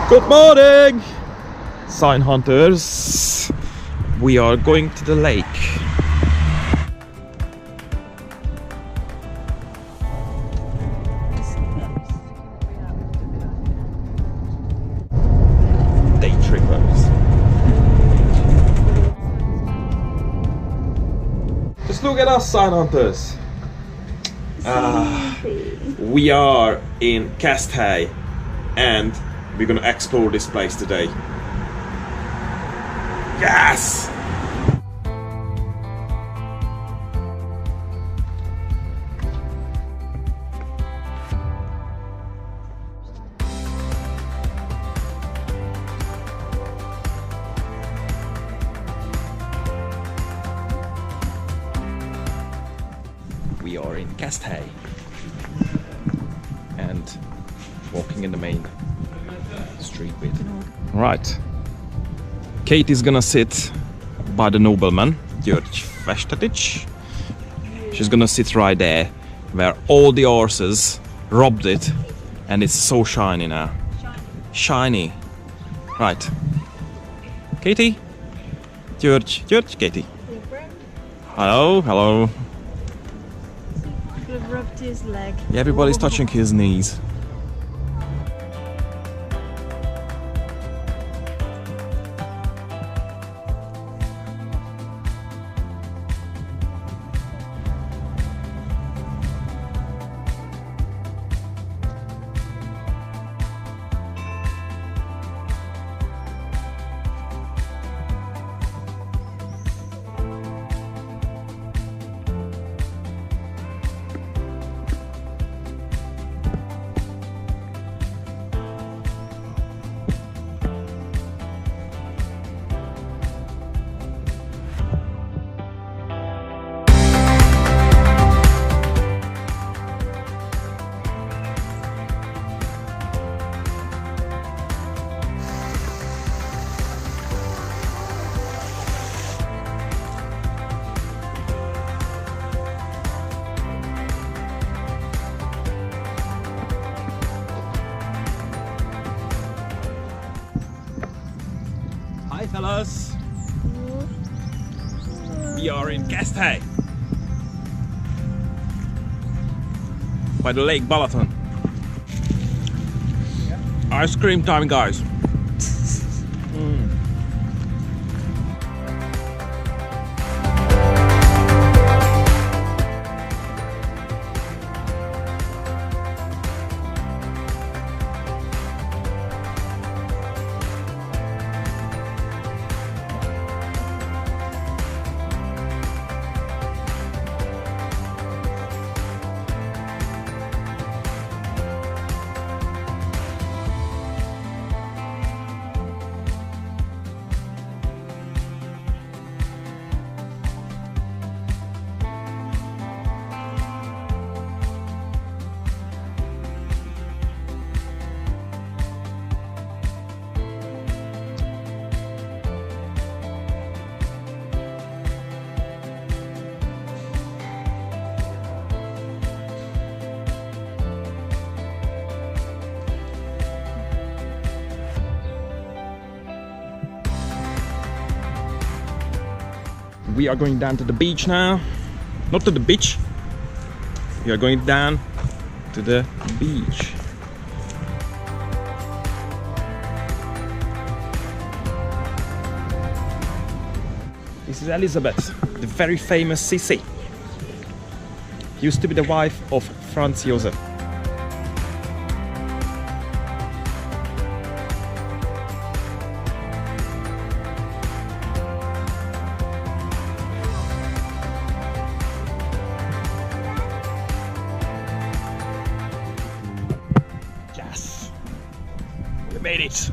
Good morning, sign hunters. We are going to the lake. Day trippers. Just look at us, sign hunters. We are in Keszthely and we're gonna explore this place today. Yes! We are in Keszthely and walking in the main street bit. Right. Kate is gonna sit by the nobleman, Keszthely. She's gonna sit right there where all the horses robbed it and it's so shiny now. Shiny. Right. Katie? George, Katie. Hello, hello. Could have rubbed his leg. Yeah, everybody's touching his knees. Hi fellas! We are in Keszthely by the Lake Balaton. Ice cream time, guys. We are going down to the beach now. Not to the beach. We are going down to the beach. This is Elizabeth, the very famous Sissi. Used to be the wife of Franz Josef. Yes, we made it.